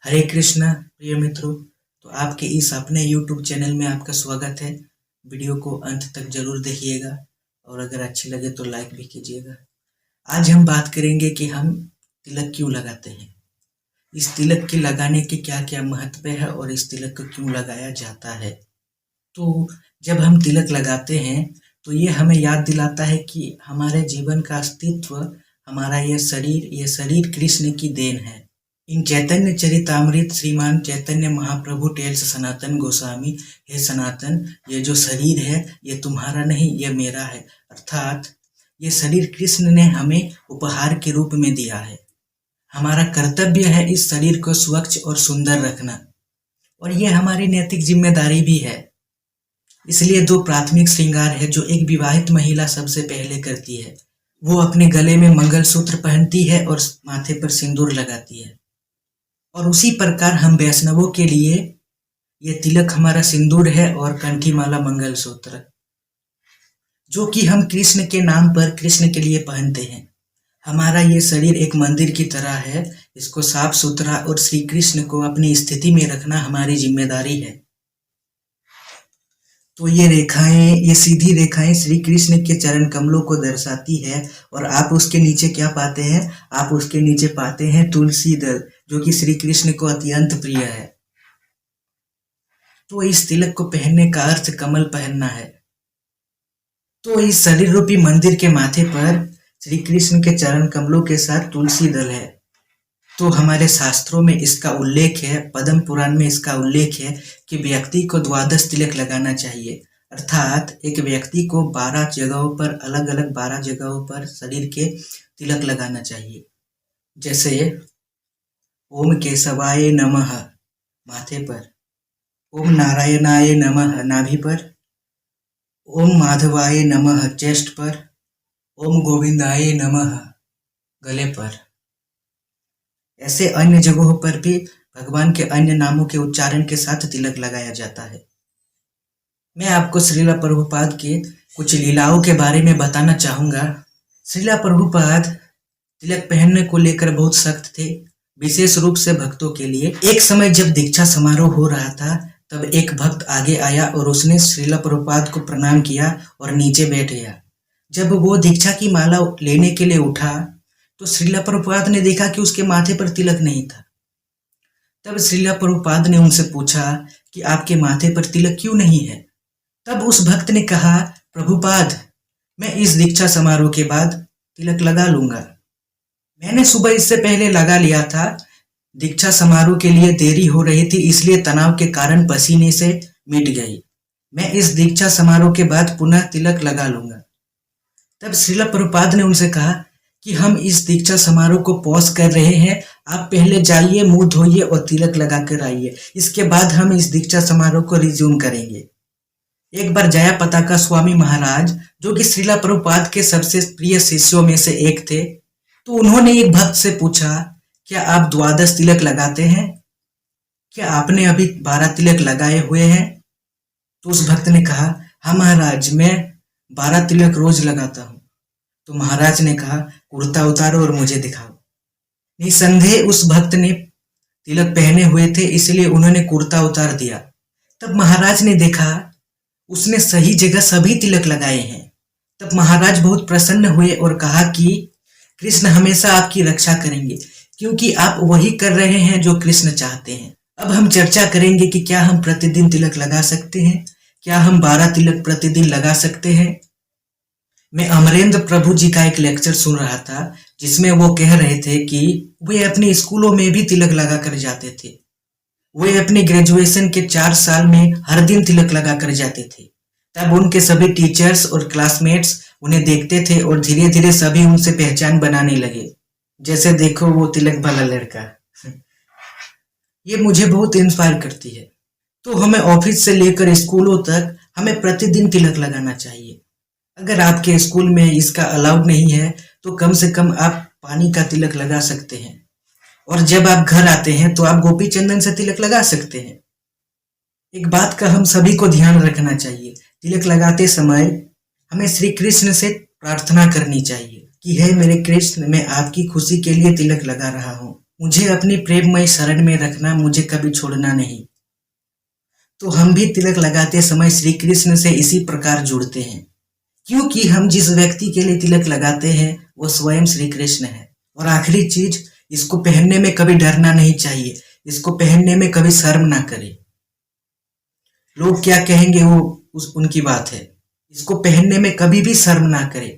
हरे कृष्णा प्रिय मित्रों। तो आपके इस अपने YouTube चैनल में आपका स्वागत है। वीडियो को अंत तक जरूर देखिएगा और अगर अच्छी लगे तो लाइक भी कीजिएगा। आज हम बात करेंगे कि हम तिलक क्यों लगाते हैं, इस तिलक के लगाने के क्या क्या महत्व है और इस तिलक को क्यों लगाया जाता है। तो जब हम तिलक लगाते हैं तो ये हमें याद दिलाता है कि हमारे जीवन का अस्तित्व, हमारा ये शरीर कृष्ण की देन है। इन चैतन्य चरितामृत श्रीमान चैतन्य महाप्रभु टेल्स सनातन गोस्वामी, हे सनातन, ये जो शरीर है ये तुम्हारा नहीं, ये मेरा है। अर्थात ये शरीर कृष्ण ने हमें उपहार के रूप में दिया है। हमारा कर्तव्य है इस शरीर को स्वच्छ और सुंदर रखना, और ये हमारी नैतिक जिम्मेदारी भी है। इसलिए दो प्राथमिक श्रृंगार है जो एक विवाहित महिला सबसे पहले करती है। वो अपने गले में मंगलसूत्र पहनती है और माथे पर सिंदूर लगाती है, और उसी प्रकार हम वैष्णवों के लिए ये तिलक हमारा सिंदूर है और कंठी माला मंगलसूत्र, जो कि हम कृष्ण के नाम पर कृष्ण के लिए पहनते हैं। हमारा ये शरीर एक मंदिर की तरह है, इसको साफ सुथरा और श्री कृष्ण को अपनी स्थिति में रखना हमारी जिम्मेदारी है। तो ये रेखाएं, ये सीधी रेखाएं श्री कृष्ण के चरण कमलों को दर्शाती है, और आप उसके नीचे क्या पाते हैं? आप उसके नीचे पाते हैं तुलसी दल, जो कि श्री कृष्ण को अत्यंत प्रिय है। तो इस तिलक को पहनने का अर्थ कमल पहनना है। तो इस शरीर रूपी मंदिर के माथे पर श्री कृष्ण के चरण कमलों के साथ तुलसी दल है। तो हमारे शास्त्रों में इसका उल्लेख है, पद्म पुराण में इसका उल्लेख है कि व्यक्ति को 12 तिलक लगाना चाहिए। अर्थात एक व्यक्ति को 12 जगहों पर, अलग अलग 12 जगहों पर शरीर के तिलक लगाना चाहिए। जैसे ओम केशवाय नमः माथे पर, ओम नारायणाय नमः नाभि पर, ओम माधवाय नमः चेस्ट पर, ओम गोविंदाय नमः गले पर। ऐसे अन्य जगहों पर भी भगवान के अन्य नामों के उच्चारण के साथ तिलक लगाया जाता है। मैं आपको श्रीला प्रभुपाद के कुछ लीलाओं के बारे में बताना चाहूँगा। श्रीला प्रभुपाद तिलक पहनने को लेकर बहुत सख्त थे, विशेष रूप से भक्तों के लिए। एक समय जब दीक्षा समारोह हो रहा था, तब एक भक्त आगे आया और उसने श्रीला प्रभुपाद को प्रणाम किया और नीचे बैठ गया। जब वो दीक्षा की माला लेने के लिए उठा तो श्रीला प्रभुपाद ने देखा कि उसके माथे पर तिलक नहीं था। तब श्रीला प्रभुपाद ने उनसे पूछा कि आपके माथे पर तिलक क्यों नहीं है? तब उस भक्त ने कहा, प्रभुपाद, मैं इस दीक्षा समारोह के बाद तिलक लगा लूंगा। मैंने सुबह इससे पहले लगा लिया था। दीक्षा समारोह के लिए देरी हो रही थी, इसलिए तनाव के कारण पसीने से मिट गई। मैं इस दीक्षा समारोह के बाद पुनः तिलक लगा लूंगा। तब श्रीला प्रभुपाद ने उनसे कहा कि हम इस दीक्षा समारोह को पॉज कर रहे हैं, आप पहले जाइए, मुंह धोइए और तिलक लगा कर आइए। इसके बाद हम इस दीक्षा समारोह को रिज्यूम करेंगे। एक बार जया पताका स्वामी महाराज, जो कि श्रीला प्रभुपाद के सबसे प्रिय शिष्यों में से एक थे, तो उन्होंने एक भक्त से पूछा, क्या आप 12 तिलक लगाते हैं? क्या आपने अभी 12 तिलक लगाए हुए हैं? तो उस भक्त ने कहा, हाँ महाराज, मैं 12 तिलक रोज लगाता हूँ। तो महाराज ने कहा, कुर्ता उतारो और मुझे दिखाओ। निसंदेह उस भक्त ने तिलक पहने हुए थे, इसलिए उन्होंने कुर्ता उतार दिया। तब महाराज ने देखा उसने सही जगह सभी तिलक लगाए हैं। तब महाराज बहुत प्रसन्न हुए और कहा कि कृष्ण हमेशा आपकी रक्षा करेंगे, क्योंकि आप वही कर रहे हैं जो कृष्ण चाहते हैं। अब हम चर्चा करेंगे कि क्या हम प्रतिदिन तिलक लगा सकते हैं, क्या हम 12 तिलक प्रतिदिन लगा सकते हैं। मैं अमरेंद्र प्रभु जी का एक लेक्चर सुन रहा था, जिसमें वो कह रहे थे कि वे अपने स्कूलों में भी तिलक लगा कर जाते थे। वे अपने ग्रेजुएशन के 4 साल में हर दिन तिलक लगा कर जाते थे। तब उनके सभी टीचर्स और क्लासमेट्स उन्हें देखते थे और धीरे धीरे सभी उनसे पहचान बनाने लगे। जैसे देखो वो तिलक वाला लड़का। ये मुझे बहुत इंस्पायर करती है। तो हमें ऑफिस से लेकर स्कूलों तक हमें प्रतिदिन तिलक लगाना चाहिए। अगर आपके स्कूल में इसका अलाउड नहीं है तो कम से कम आप पानी का तिलक लगा सकते हैं, और जब आप घर आते हैं तो आप गोपी चंदन से तिलक लगा सकते हैं। एक बात का हम सभी को ध्यान रखना चाहिए, तिलक लगाते समय हमें श्री कृष्ण से प्रार्थना करनी चाहिए कि हे मेरे कृष्ण, मैं आपकी खुशी के लिए तिलक लगा रहा हूँ, मुझे अपनी प्रेममय शरण में रखना, मुझे कभी छोड़ना नहीं। तो हम भी तिलक लगाते समय श्री कृष्ण से इसी प्रकार जुड़ते हैं, क्योंकि हम जिस व्यक्ति के लिए तिलक लगाते हैं वो स्वयं श्री कृष्ण है। और आखिरी चीज, इसको पहनने में कभी डरना नहीं चाहिए, इसको पहनने में कभी शर्म ना करें। लोग क्या कहेंगे वो उनकी बात है। इसको पहनने में कभी भी शर्म ना करें,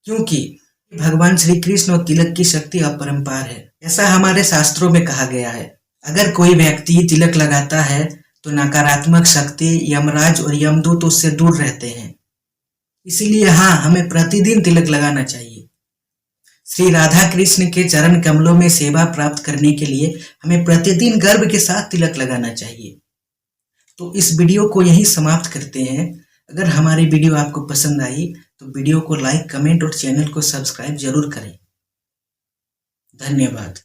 क्योंकि भगवान श्री कृष्ण और तिलक की शक्ति अपरंपार है, ऐसा हमारे शास्त्रों में कहा गया है। अगर कोई व्यक्ति तिलक लगाता है तो नकारात्मक शक्ति, यमराज और यमदूत उससे दूर रहते हैं। इसीलिए हाँ, हमें प्रतिदिन तिलक लगाना चाहिए। श्री राधा कृष्ण के चरण कमलों में सेवा प्राप्त करने के लिए हमें प्रतिदिन गर्व के साथ तिलक लगाना चाहिए। तो इस वीडियो को यहीं समाप्त करते हैं। अगर हमारी वीडियो आपको पसंद आई तो वीडियो को लाइक, कमेंट और चैनल को सब्सक्राइब जरूर करें। धन्यवाद।